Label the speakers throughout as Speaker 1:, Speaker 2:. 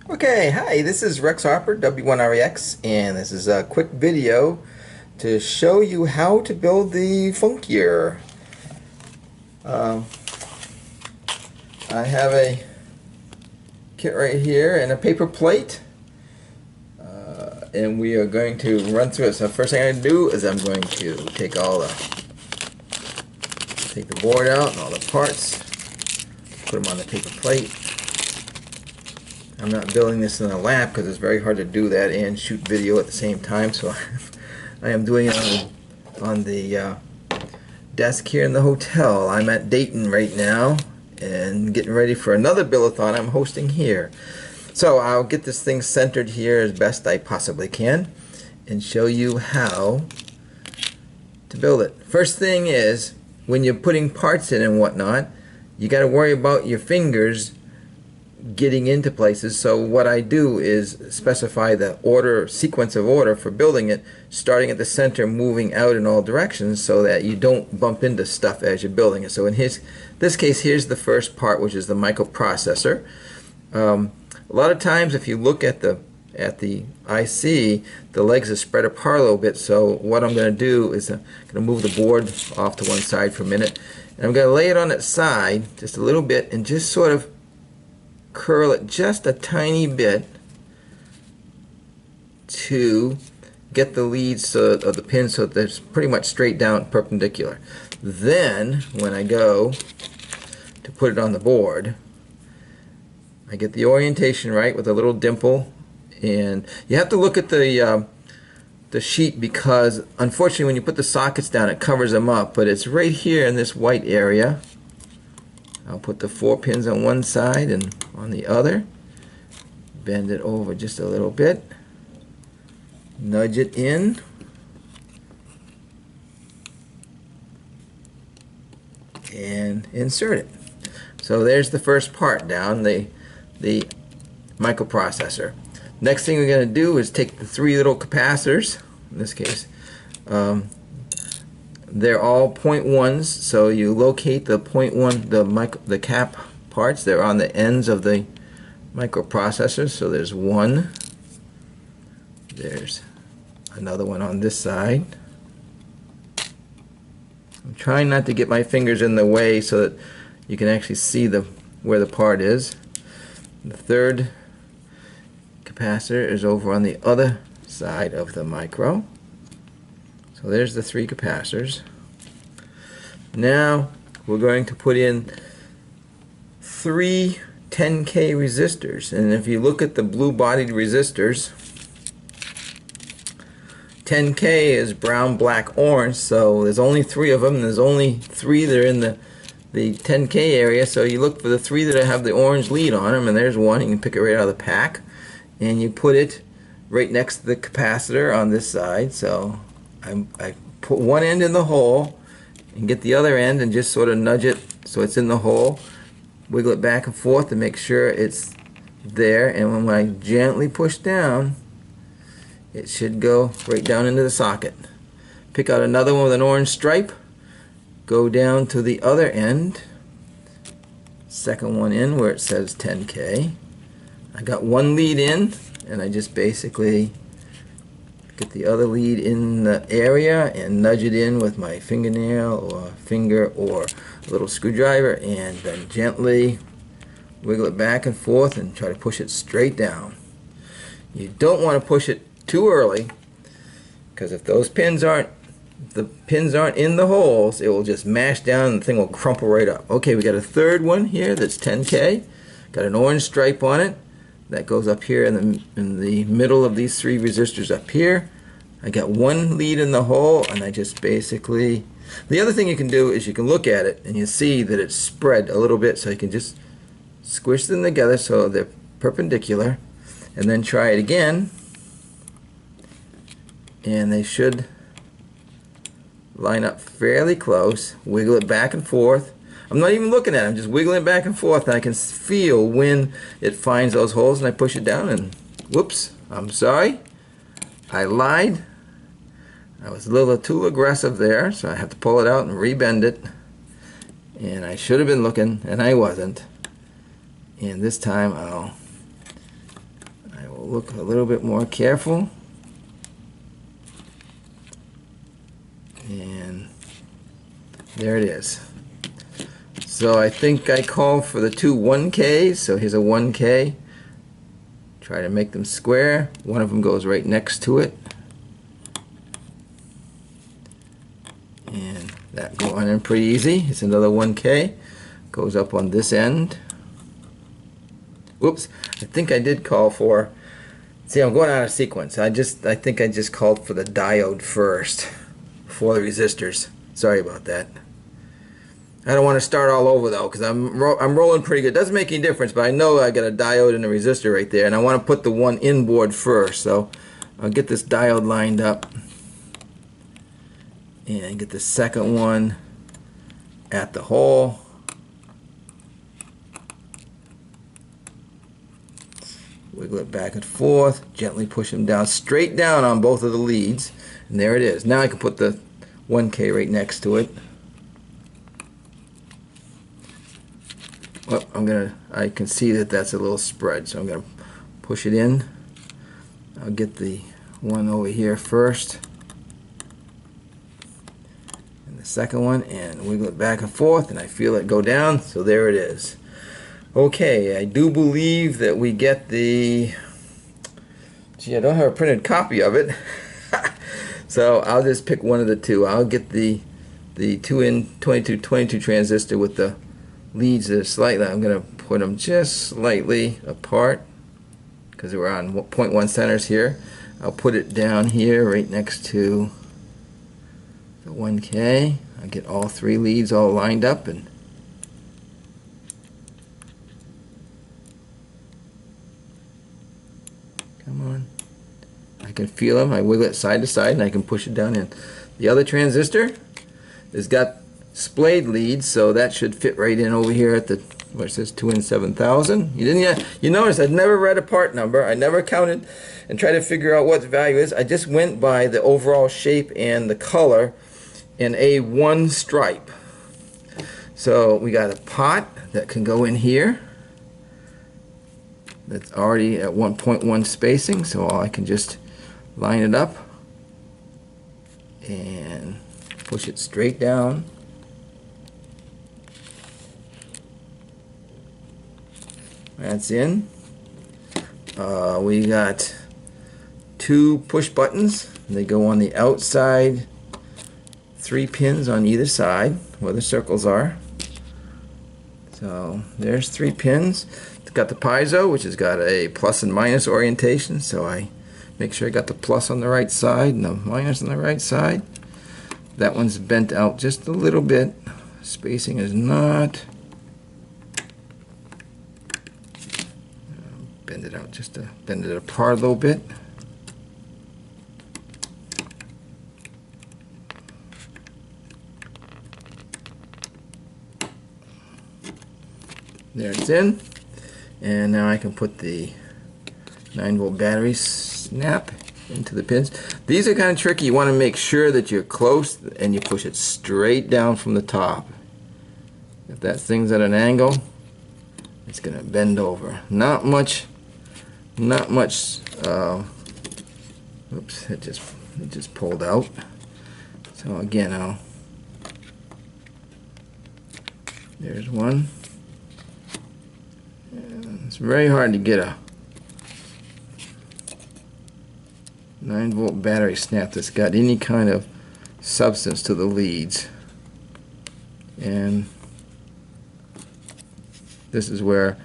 Speaker 1: Okay, hi, this is Rex Harper, W1REX, and this is a quick video to show you how to build the FUNKeYer. Um, I have a kit right here and a paper plate, and we are going to run through it. So the first thing I'm going to do is I'm going to take the board out and all the parts, put them on the paper plate. I'm not building this in a lab because it's very hard to do that and shoot video at the same time, so I am doing it on the desk here in the hotel. I'm at Dayton right now and getting ready for another build-a-thon I'm hosting here. So I'll get this thing centered here as best I possibly can and show you how to build it. First thing is, when you're putting parts in and whatnot, you got to worry about your fingers getting into places. So what I do is specify the sequence of order for building it, starting at the center, moving out in all directions so that you don't bump into stuff as you're building it. So in this case, here's the first part, which is the microprocessor. A lot of times if you look at the IC, the legs are spread apart a little bit. So what I'm going to do is I'm going to move the board off to one side for a minute, and I'm going to lay it on its side just a little bit and just sort of curl it just a tiny bit to get the leads of the pin so that it's pretty much straight down perpendicular. Then when I go to put it on the board, I get the orientation right with a little dimple, and you have to look at the sheet because unfortunately when you put the sockets down it covers them up, but it's right here in this white area. I'll put the 4 pins on one side and on the other, bend it over just a little bit, nudge it in, and insert it. So there's the first part down, the microprocessor. Next thing we're going to do is take the 3 little capacitors, in this case. They're all 0.1s, so you locate the 0.1, the cap parts. They're on the ends of the microprocessor. So there's one. There's another one on this side. I'm trying not to get my fingers in the way so that you can actually see where the part is. The third capacitor is over on the other side of the micro. So there's the 3 capacitors. Now we're going to put in 3 10K resistors, and if you look at the blue bodied resistors, 10K is brown, black, orange, so there's only 3 of them, and there's only 3 that are in the 10K area, so you look for the 3 that have the orange lead on them, and there's one. You can pick it right out of the pack, and you put it right next to the capacitor on this side. So I put one end in the hole and get the other end and just sort of nudge it so it's in the hole. Wiggle it back and forth to make sure it's there, and when I gently push down, it should go right down into the socket. Pick out another one with an orange stripe, go down to the other end, second one in where it says 10K. I got one lead in, and I just basically get the other lead in the area and nudge it in with my fingernail or finger or a little screwdriver, and then gently wiggle it back and forth and try to push it straight down. You don't want to push it too early, because if the pins aren't in the holes, it will just mash down and the thing will crumple right up. Okay, we got a third one here that's 10K. Got an orange stripe on it. That goes up here in the middle of these 3 resistors up here. I got one lead in the hole, and I just basically... The other thing you can do is you can look at it and you see that it's spread a little bit, so you can just squish them together so they're perpendicular, and then try it again, and they should line up fairly close. Wiggle it back and forth. I'm not even looking at it, I'm just wiggling it back and forth, and I can feel when it finds those holes, and I push it down, and whoops, I'm sorry, I lied. I was a little too aggressive there, so I have to pull it out and rebend it, and I should have been looking, and I wasn't. And this time I'll look a little bit more careful. And there it is. So I think I called for the two 1Ks, so here's a 1K. Try to make them square. One of them goes right next to it. And that going in pretty easy. It's another 1K. Goes up on this end. Whoops, I think I did call for, see, I'm going out of sequence. I think I just called for the diode first before the resistors. Sorry about that. I don't want to start all over though, because I'm rolling pretty good. Doesn't make any difference, but I know I got a diode and a resistor right there, and I want to put the one inboard first. So I'll get this diode lined up and get the second one at the hole. Wiggle it back and forth, gently push them down, straight down on both of the leads, and there it is. Now I can put the 1K right next to it. Well, I can see that that's a little spread, so I'm gonna push it in. I'll get the one over here first, and the second one, and wiggle it back and forth, and I feel it go down, so there it is. Okay, I do believe that we get the, gee, I don't have a printed copy of it, so I'll just pick one of the two. I'll get the 2N2222 transistor with the leads that are slightly, I'm going to put them just slightly apart because we're on 0.1 centers here. I'll put it down here right next to the 1K. I'll get all three leads all lined up, and come on. I can feel them. I wiggle it side to side and I can push it down in. The other transistor has got splayed leads, so that should fit right in over here at the, what it says, 2N7000. You notice I'd never read a part number. I never counted and tried to figure out what the value is. I just went by the overall shape and the color in A1 stripe. So we got a pot that can go in here. That's already at 1.1 spacing, so I can just line it up and push it straight down. That's in. We got two push buttons. They go on the outside, 3 pins on either side where the circles are. So there's 3 pins. It's got the piezo, which has got a plus and minus orientation, so I make sure I got the plus on the right side and the minus on the right side. That one's bent out just a little bit. Spacing is not. Bend it out just to bend it apart a little bit. There it's in. And now I can put the 9-volt battery snap into the pins. These are kind of tricky. You want to make sure that you're close and you push it straight down from the top. If that thing's at an angle, it's going to bend over. Not much. Oops, it just pulled out. So again, there's one. And it's very hard to get a 9-volt battery snap that's got any kind of substance to the leads. And this is where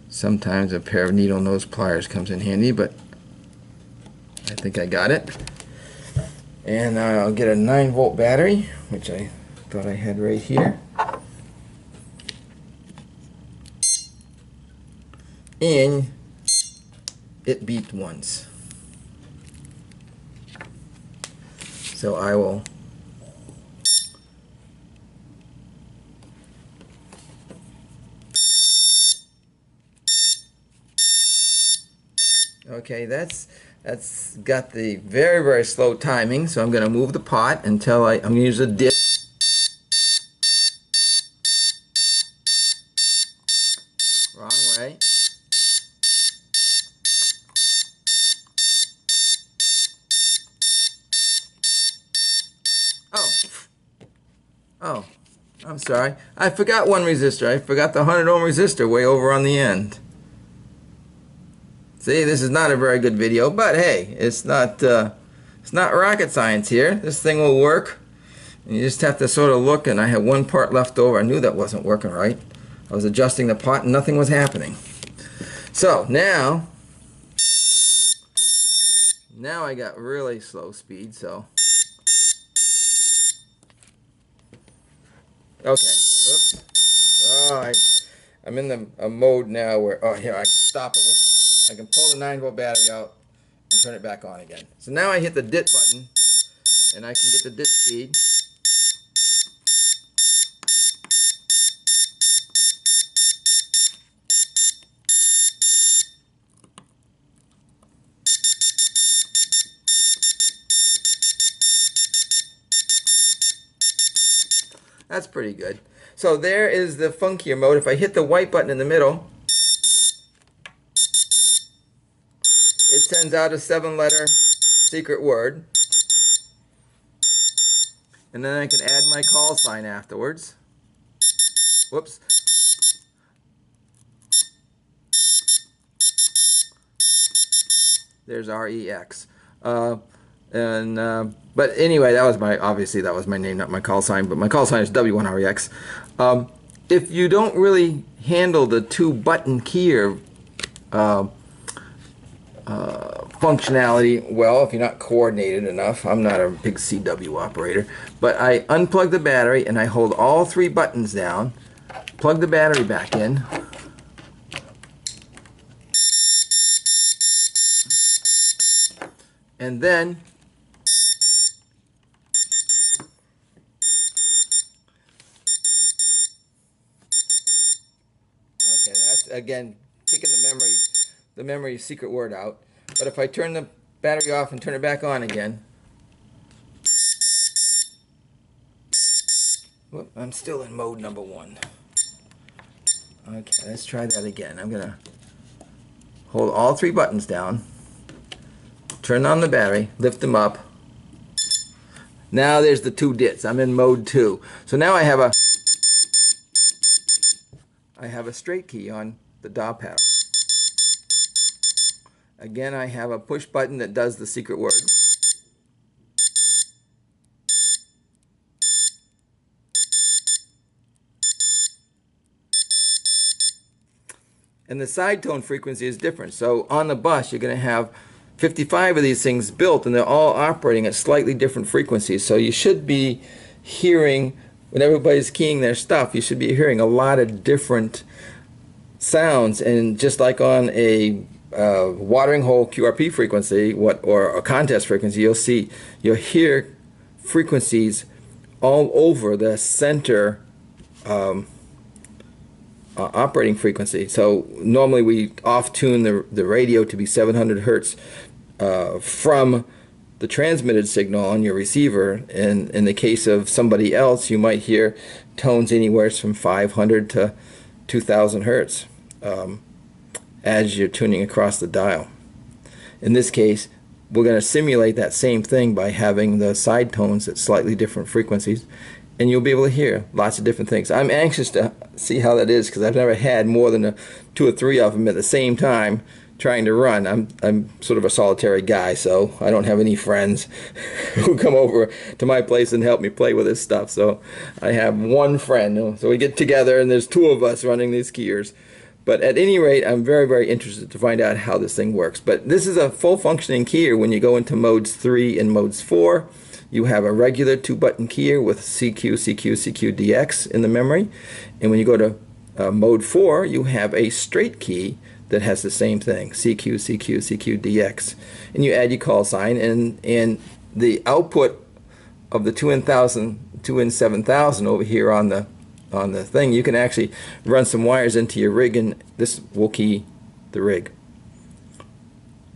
Speaker 1: sometimes a pair of needle nose pliers comes in handy, but I think I got it. And I'll get a 9-volt battery, which I thought I had right here. And it beeped once. So I will okay, that's got the very, very slow timing, so I'm going to move the pot until I'm going to use a dip. Wrong way. Oh, I'm sorry. I forgot one resistor. I forgot the 100 ohm resistor way over on the end. See, this is not a very good video, but hey, it's not rocket science here. This thing will work. And you just have to sort of look, and I had one part left over. I knew that wasn't working right. I was adjusting the pot and nothing was happening. So now I got really slow speed, so. Okay, oops. Oh, I'm in a mode now where, oh, here, I can stop it with, I can pull the 9-volt battery out and turn it back on again. So now I hit the DIT button, and I can get the DIT speed. That's pretty good. So there is the FUNKeYer mode. If I hit the white button in the middle, it sends out a 7-letter secret word. And then I can add my call sign afterwards. Whoops. There's REX. But anyway, that was obviously that was my name, not my call sign, but my call sign is W1REX. If you don't really handle the 2-button keyer functionality well, if you're not coordinated enough, I'm not a big CW operator, but I unplug the battery and I hold all 3 buttons down, plug the battery back in, and then that's again kicking the memory secret word out. But if I turn the battery off and turn it back on again, whoop, I'm still in mode number 1. Okay, let's try that again. I'm gonna hold all 3 buttons down, turn on the battery, lift them up. Now there's the 2 DITs. I'm in mode 2. So now I have a straight key on the DAW paddle. Again, I have a push button that does the secret word. And the side tone frequency is different. So on the bus, you're going to have 55 of these things built, and they're all operating at slightly different frequencies. So you should be hearing, when everybody's keying their stuff, you should be hearing a lot of different sounds. And just like on a watering hole QRP frequency, or a contest frequency, you'll hear frequencies all over the center operating frequency. So normally we off-tune the radio to be 700 hertz from the transmitted signal on your receiver. And in the case of somebody else, you might hear tones anywhere from 500 to 2000 hertz as you're tuning across the dial. In this case, we're going to simulate that same thing by having the side tones at slightly different frequencies, and you'll be able to hear lots of different things. I'm anxious to see how that is, because I've never had more than 2 or 3 of them at the same time trying to run. I'm sort of a solitary guy, so I don't have any friends who come over to my place and help me play with this stuff. So I have one friend. So we get together and there's 2 of us running these keyers. But at any rate, I'm very, very interested to find out how this thing works. But this is a full functioning keyer. When you go into modes 3 and modes 4, you have a regular 2-button keyer with CQ, CQ, CQ, DX in the memory. And when you go to mode 4, you have a straight key that has the same thing, CQ, CQ, CQ, DX. And you add your call sign, and the output of the 2N7000 over here on the thing, you can actually run some wires into your rig, and this will key the rig.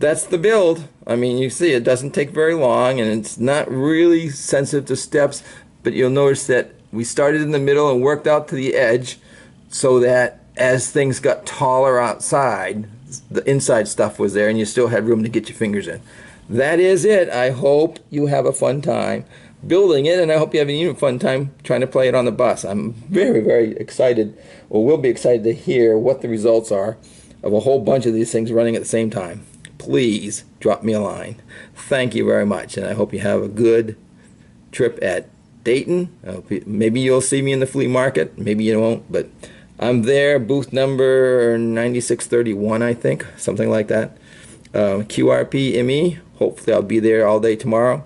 Speaker 1: That's the build. I mean, you see, it doesn't take very long, and it's not really sensitive to steps, but you'll notice that we started in the middle and worked out to the edge, so that as things got taller outside, the inside stuff was there and you still had room to get your fingers in. That is it. I hope you have a fun time building it, and I hope you have an even fun time trying to play it on the bus. I'm very, very excited, or will be excited to hear what the results are of a whole bunch of these things running at the same time. Please drop me a line. Thank you very much, and I hope you have a good trip at Dayton. Maybe you'll see me in the flea market, maybe you won't, but I'm there, booth number 9631, I think, something like that. QRP-ME. Hopefully I'll be there all day tomorrow.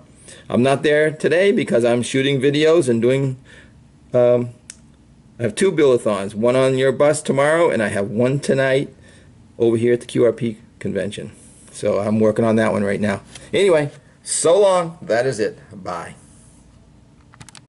Speaker 1: I'm not there today because I'm shooting videos and doing, I have 2 build-a-thons, one on your bus tomorrow, and I have one tonight over here at the QRP convention. So I'm working on that one right now. Anyway, so long. That is it. Bye.